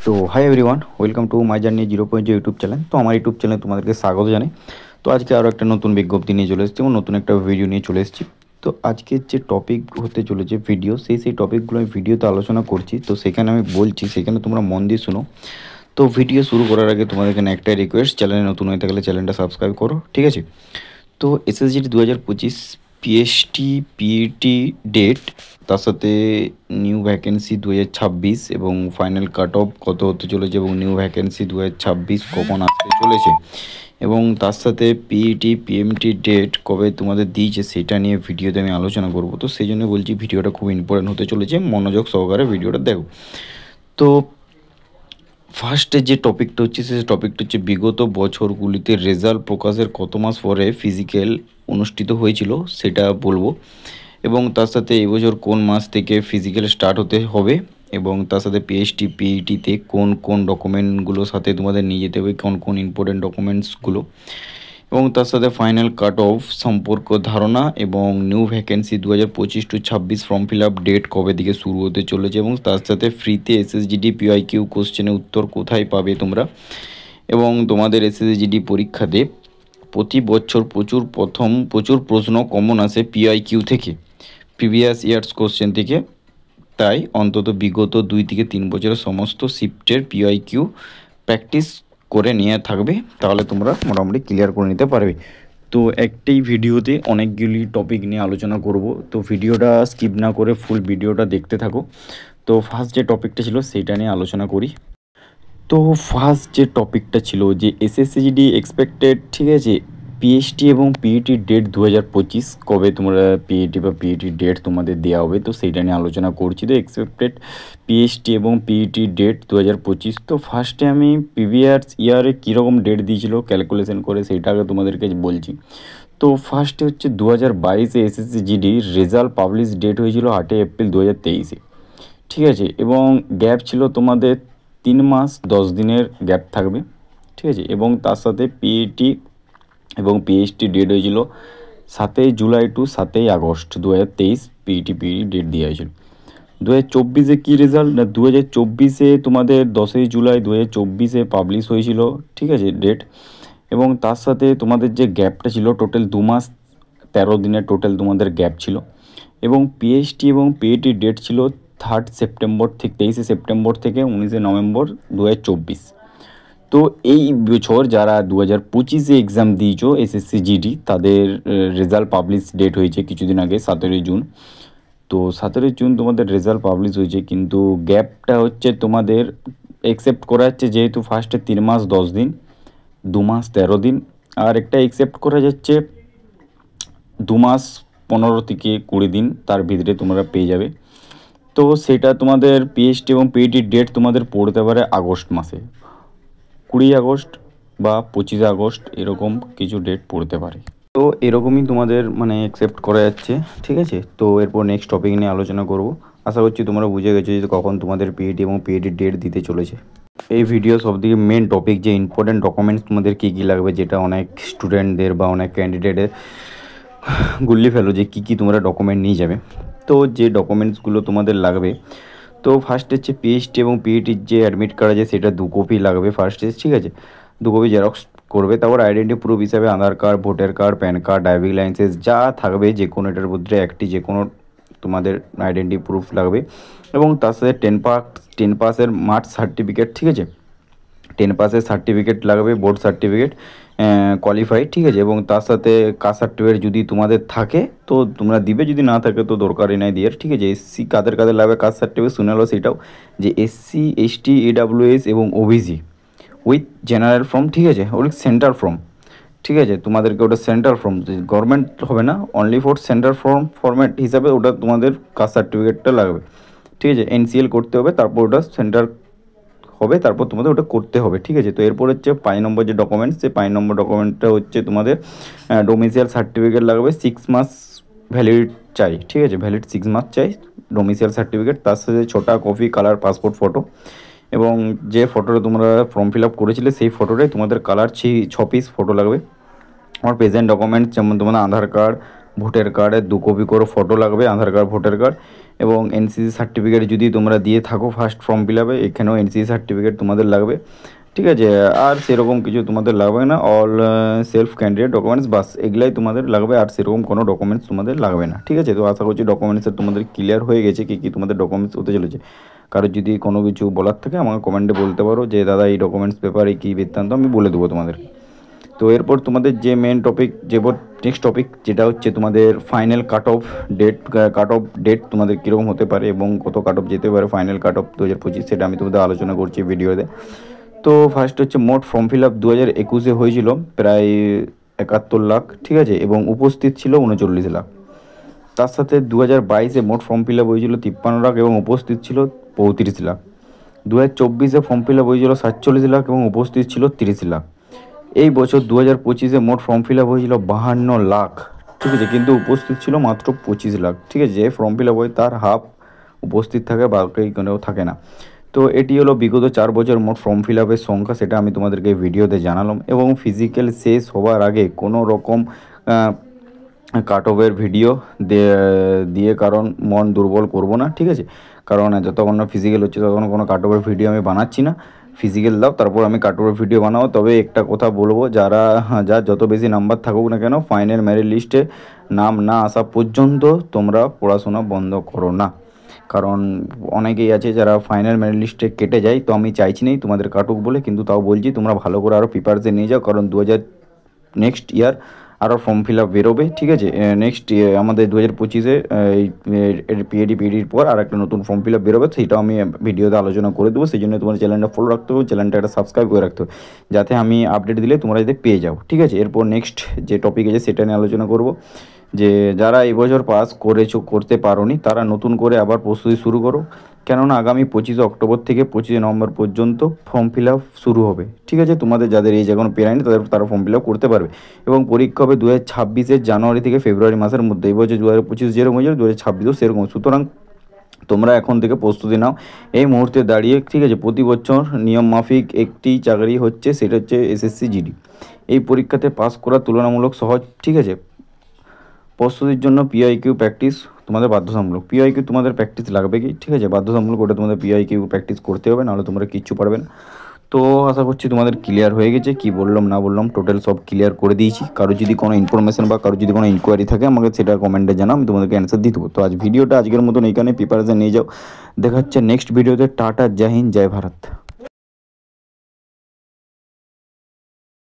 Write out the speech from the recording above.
তো hi everyone, welcome to my journey 0.0 YouTube channel. তো আমার ইউটিউব চ্যানেলে তোমাদেরকে স্বাগত জানাই। তো আজকে আরও একটা নতুন বিজ্ঞপ্তি নিয়ে চলে এসেছি এবং নতুন একটা ভিডিও নিয়ে চলে এসেছি। তো আজকের যে টপিক হতে চলেছে ভিডিও, সেই টপিকগুলো আমি ভিডিওতে আলোচনা করছি। তো সেখানে আমি বলছি, সেখানে তোমরা মন দিয়ে শোনো। তো ভিডিও শুরু করার আগে তোমাদের এখানে একটাই রিকোয়েস্ট, চ্যানেলে নতুন হয়ে থাকলে চ্যানেলটা সাবস্ক্রাইব করো, ঠিক আছে? তো এসএসজিডি 2025 পিএসটি পিইটি ডেট, তার সাথে নিউ ভ্যাকেন্সি 2026 এবং ফাইনাল কাট অফ কত হতে চলেছে এবং নিউ ভ্যাকেন্সি 2026 কখন আসতে চলেছে এবং তার সাথে পিইটি পিএমটি ডেট কবে তোমাদের দিয়েছে সেটা নিয়ে ভিডিওতে আমি আলোচনা করব। তো সেই জন্য বলছি ভিডিওটা খুব ইম্পর্টেন্ট হতে চলেছে, মনোযোগ সহকারে ভিডিওটা দেখো। তো ফার্স্টে যে টপিকটা হচ্ছে সেই টপিকটা হচ্ছে বিগত বছরগুলিতে রেজাল্ট প্রকাশের কত মাস পরে ফিজিক্যাল অনুষ্ঠিত হয়েছিল সেটা বলবো, এবং তার সাথে এবছর কোন মাস থেকে ফিজিক্যাল স্টার্ট হতে হবে, এবং তার সাথে পিএইচটি পিইটিতে কোন কোন ডকুমেন্টগুলোর সাথে তোমাদের নিয়ে যেতে হবে, কোন কোন ইম্পর্টেন্ট ডকুমেন্টসগুলো, এবং তার সাথে ফাইনাল কাট অফ সম্পর্ক ধারণা এবং new vacancy 2025-26 form fill up date কবে থেকে শুরু হতে চলেছে, এবং তার সাথে ফ্রিতে এসএসজিডি পিআইকিউ কোশ্চেনের উত্তর কোথায় পাবে তোমরা, এবং তোমাদের এসএসজিডি পরীক্ষাতে প্রতি বছর প্রচুর প্রশ্ন কমন আসে পিআইকিউ থেকে, প্রিভিয়াস ইয়ার্স কোশ্চেন থেকে। তাই অন্তত বিগত 2 থেকে 3 বছরের সমস্ত শিফটের পিআইকিউ প্র্যাকটিস করে নিয়ে থাকবে, তাহলে তোমরা মোটামুটি ক্লিয়ার করে নিতে পারবে। তো একটাই ভিডিওতে অনেকগুলি টপিক নিয়ে আলোচনা করব, তো ভিডিওটা স্কিপ না করে ফুল ভিডিওটা দেখতে থাকো। তো ফার্স্ট যে টপিকটা ছিল সেইটা নিয়ে আলোচনা করি। তো ফার্স্ট যে টপিকটা ছিল যে এসএসসিজিডি এক্সপেক্টেড, ঠিক আছে, পিএইচটি এবং পিইটি ডেট 2025 কবে তোমরা পিইটি বা পিইটি ডেট তোমাদের দেওয়া হবে, তো সেইটা নিয়ে আলোচনা করছি। তো এক্সপেক্টেড পিএইচটি এবং পিইটি ডেট 2025। তো ফার্স্টে আমি প্রিভিয়াস ইয়ারে কীরকম ডেট দিয়েছিল ক্যালকুলেশন করে সেইটা আগে তোমাদেরকে বলছি। তো ফার্স্টে হচ্ছে 2022-এ এসএসসিজিডির রেজাল্ট পাবলিশ ডেট হয়েছিল 8 এপ্রিল 2023-এ, ঠিক আছে, এবং গ্যাপ ছিল তোমাদের 3 মাস 10 দিনের গ্যাপ থাকবে, ঠিক আছে, এবং তার সাথে পিইটি এবং পিএইচটি ডেট হয়েছিল 7 July to 7 August 2023 PET date দেওয়া হয়েছিল। 2024-এ কী রেজাল্ট না, 2024-এ তোমাদের 10 জুলাই 2024-এ পাবলিশ হয়েছিল, ঠিক আছে, ডেট, এবং তার সাথে তোমাদের যে গ্যাপটা ছিল টোটাল 2 মাস 13 দিনের টোটাল তোমাদের গ্যাপ ছিল, এবং পিএইচটি এবং পিইটি ডেট ছিল 3 সেপ্টেম্বর থেকে 23 সেপ্টেম্বর থেকে 19 নভেম্বর 2024। তো এই বছর যারা 2025-এ এক্সাম দিয়েছো এসএসসিজিডি তাদের রেজাল্ট পাবলিশ ডেট হয়েছে কিছুদিন আগে 17 জুন। তো 17 জুন তোমাদের রেজাল্ট পাবলিশ হয়েছে, কিন্তু গ্যাপটা হচ্ছে তোমাদের অ্যাকসেপ্ট করা যাচ্ছে যেহেতু ফার্স্টে 3 মাস 10 দিন, 2 মাস 13 দিন, আর একটা অ্যাকসেপ্ট করা যাচ্ছে 2 মাস 15 থেকে 20 দিন, তার ভিতরে তোমরা পেয়ে যাবে। তো সেটা তোমাদের পিএইচটি এবং পিইটির ডেট তোমাদের পড়তে পারে আগস্ট মাসে, 20 আগস্ট বা 25 আগস্ট এরকম কিছু ডেট পড়তে পারে। তো এরকমই তোমাদের মানে অ্যাকসেপ্ট করা যাচ্ছে, ঠিক আছে। তো এরপর নেক্সট টপিক নিয়ে আলোচনা করব। আশা করছি তোমরা বুঝে গেছো যে কখন তোমাদের পিইটি এবং পিইটির ডেট দিতে চলেছে। এই ভিডিও সবথেকে মেন টপিক যে ইম্পর্টেন্ট ডকুমেন্টস তোমাদের কী কী লাগবে, যেটা অনেক স্টুডেন্টদের বা অনেক ক্যান্ডিডেটের গুল্লি ফেলো যে কী কী তোমরা ডকুমেন্ট নিয়ে যাবে। তো যে ডকুমেন্টসগুলো তোমাদের লাগবে, তো ফার্স্ট হচ্ছে পিএইচটি এবং পিইটির যে অ্যাডমিট কার্ড আছে সেটা 2 কপি লাগবে ফার্স্টে, ঠিক আছে, 2 কপি জেরক্স করবে। তারপর আইডেন্টি প্রুফ হিসাবে Aadhaar card, voter card, PAN card, driving licence যা থাকবে যে কোনো এটার মধ্যে একটি যে কোনো তোমাদের আইডেন্টি প্রুফ লাগবে, এবং তার সাথে 10 পাসের মার্কস সার্টিফিকেট, ঠিক আছে, 10 পাসের সার্টিফিকেট লাগবে, বোর্ড সার্টিফিকেট কোয়ালিফাইড, ঠিক আছে, এবং তার সাথে কাস্ট সার্টিফিকেট যদি তোমাদের থাকে তো তোমরা দিবে, যদি না থাকে তো দরকারই নাই দিয়ে, ঠিক আছে। এসসি কাদের কাদের লাগবে কাস্ট সার্টিফিকেট শুনে নাও সেটাও, যে এসসি এসটি এডাব্লিউএস এবং ওবিসি উইথ জেনারেল ফর্ম, ঠিক আছে, ওই সেন্ট্রাল ফর্ম, ঠিক আছে, তোমাদেরকে ওটা সেন্ট্রাল ফর্ম, গভর্নমেন্ট হবে না, অনলি ফর সেন্ট্রাল ফর্মেট হিসাবে ওটা তোমাদের কাস্ট সার্টিফিকেটটা লাগবে, ঠিক আছে, এনসিএল করতে হবে, তারপর ওটা সেন্ট্রাল হবে, তারপর তোমাদের ওটা করতে হবে, ঠিক আছে। তো এরপর হচ্ছে 5 নম্বর যে ডকুমেন্টস, সেই 5 নম্বর ডকুমেন্টটা হচ্ছে তোমাদের ডোমিসাইল সার্টিফিকেট লাগবে, 6 মাস ভ্যালিড চাই, ঠিক আছে, ভ্যালিড 6 মাস চাই ডোমিসাইল সার্টিফিকেট, তার সাথে ছোটা কপি কালার পাসপোর্ট ফটো, এবং যে ফটোটা তোমরা ফর্ম ফিল আপ করেছিলে সেই ফটোটাই তোমাদের কালার 6 পিস ফটো লাগবে। আমার প্রেজেন্ট ডকুমেন্টস যেমন তোমাদের আধার কার্ড, ভোটার কার্ডের 2 কপি করে ফটো লাগবে, আধার কার্ড, ভোটার কার্ড এবং এনসিসি সার্টিফিকেট যদি তোমরা দিয়ে থাকো ফার্স্ট ফর্ম ফিল আপে, এখানেও এনসিসি সার্টিফিকেট তোমাদের লাগবে। ঠিক আছে, আর সেরকম কিছু তোমাদের লাগবে না। অল সেলফ ক্যান্ডিডেট ডকুমেন্টস, বাস এগুলাই তোমাদের লাগবে, আর সেরকম কোনো ডকুমেন্টস তোমাদের লাগবে না। ঠিক আছে, তো আশা করছি ডকুমেন্টসের তোমাদের ক্লিয়ার হয়ে গেছে কী কী তোমাদের ডকুমেন্টস হতে চলেছে। কারোর যদি কোনো কিছু বলার থাকে আমাকে কমেন্টে বলতে পারো যে দাদা এই ডকুমেন্টস পেপারে কী বৃত্তান্ত, আমি বলে দেবো তোমাদের। তো এরপর তোমাদের যে মেন টপিক, যে নেক্সট টপিক যেটা হচ্ছে তোমাদের ফাইনাল কাট অফ ডেট তোমাদের কীরকম হতে পারে এবং কত কাট অফ যেতে পারে ফাইনাল কাট অফ 2025, সেটা আমি তোমাদের আলোচনা করছি ভিডিওতে। তো ফার্স্ট হচ্ছে মোট ফর্ম ফিল আপ 2021-এ হয়েছিল প্রায় 71 লাখ, ঠিক আছে, এবং উপস্থিত ছিল 39 লাখ। তার সাথে 2022-এ মোট ফর্ম ফিল আপ হয়েছিল 53 লাখ এবং উপস্থিত ছিল 35 লাখ। 2024-এ ফর্ম ফিল আপ হয়েছিল 47 লাখ এবং উপস্থিত ছিল 30 লাখ। এই বছর 2025-এ মোট ফর্ম ফিল আপ হয়েছিল 52 লাখ, ঠিক আছে, কিন্তু উপস্থিত ছিল মাত্র 25 লাখ। ঠিক আছে, যে ফর্ম ফিল আপ হয় তার হাফ উপস্থিত থাকে, বাকি কোনেও থাকে না। তো এটি হলো বিগত 4 বছর মোট ফর্ম ফিল আপের সংখ্যা, সেটা আমি তোমাদেরকে ভিডিওতে জানালাম। এবং ফিজিক্যাল শেষ হওয়ার আগে কোনো রকম কাট অফের ভিডিও দিয়ে কারণ মন দুর্বল করব না। ঠিক আছে, কারণ যতক্ষণ না ফিজিক্যাল হচ্ছে ততক্ষণ কোনো কাট অফের ভিডিও আমি বানাচ্ছি না। ফিজিক্যাল দাও, তারপর আমি কাট অফের ভিডিও বানাবো। তবে একটা কথা বলবো, যার যত বেশি নাম্বার থাকুক না কেন, ফাইনাল মেরিট লিস্টে নাম না আসা পর্যন্ত তোমরা পড়াশোনা বন্ধ করো না। কারণ অনেকেই আছে যারা ফাইনাল মেরিট লিস্টে কেটে যায়, তো আমি চাইছি না তোমাদের কাটুক বলে, কিন্তু তাও বলছি তোমরা ভালো করে আরও প্রিপারেশন নিয়ে যাও। কারণ নেক্সট ইয়ার আরও ফর্ম ফিল আপ বেরোবে। ঠিক আছে, নেক্সট আমাদের 2025-এ পিএডির পর আর একটা নতুন ফর্ম ফিল আপ বেরোবে, সেইটাও আমি ভিডিওতে আলোচনা করে দেবো। সেই জন্য তোমার চ্যানেলটা ফলো রাখতে হবে, চ্যানেলটা একটা সাবস্ক্রাইব করে রাখতে হবে, যাতে আমি আপডেট দিলে তোমরা যাতে পেয়ে যাও। ঠিক আছে, এরপর নেক্সট যে টপিক আছে সেটা নিয়ে আলোচনা করব, যে যারা এবছর পাস করতে পারোনি তারা নতুন করে আবার প্রস্তুতি শুরু করো। কেননা আগামী 25 অক্টোবর থেকে 25 নভেম্বর পর্যন্ত ফর্ম ফিল আপ শুরু হবে। ঠিক আছে, তোমাদের যাদের এজ এখনও পেরায়নি তারা ফর্ম ফিল আপ করতে পারবে। এবং পরীক্ষা হবে 2026-এর জানুয়ারি থেকে ফেব্রুয়ারি মাসের মধ্যে। এই বছর 2025 যেরকম হয়েছিল 2026-ও সেরকম। সুতরাং তোমরা এখন থেকে প্রস্তুতি নাও এই মুহূর্তে দাঁড়িয়ে। ঠিক আছে, প্রতি বছর নিয়ম মাফিক একটি চাকরি হচ্ছে, সেটা হচ্ছে এসএসসি জিডি। এই পরীক্ষাতে পাস করা তুলনামূলক সহজ। ঠিক আছে, প্রস্তুতির জন্য পিআইকিউ প্র্যাকটিস তোমাদের বাধ্যতামূলক। পিআইকিউ তোমাদের প্র্যাকটিস লাগবে কি? ঠিক আছে, বাধ্যতামূলক, ওটা তোমাদের পিআইকিউ প্র্যাকটিস করতে হবে, নাহলে তোমরা কিচ্ছু পারবে না। তো আশা করছি তোমাদের ক্লিয়ার হয়ে গেছে, কি বললাম না বললাম টোটাল সব ক্লিয়ার করে দিয়েছি। কারো যদি কোনো ইনফরমেশন বা কারো যদি কোনো ইনকোয়ারি থাকে আমাকে সেটা কমেন্টে জানাও, আমি তোমাদেরকে অ্যান্সার দিয়ে দেবো। তো আজকের মতন এইখানে প্রিপারেশন নিয়ে যাও। দেখা হচ্ছে নেক্সট ভিডিওতে। টাটা, জয় হিন্দ, জয় ভারত।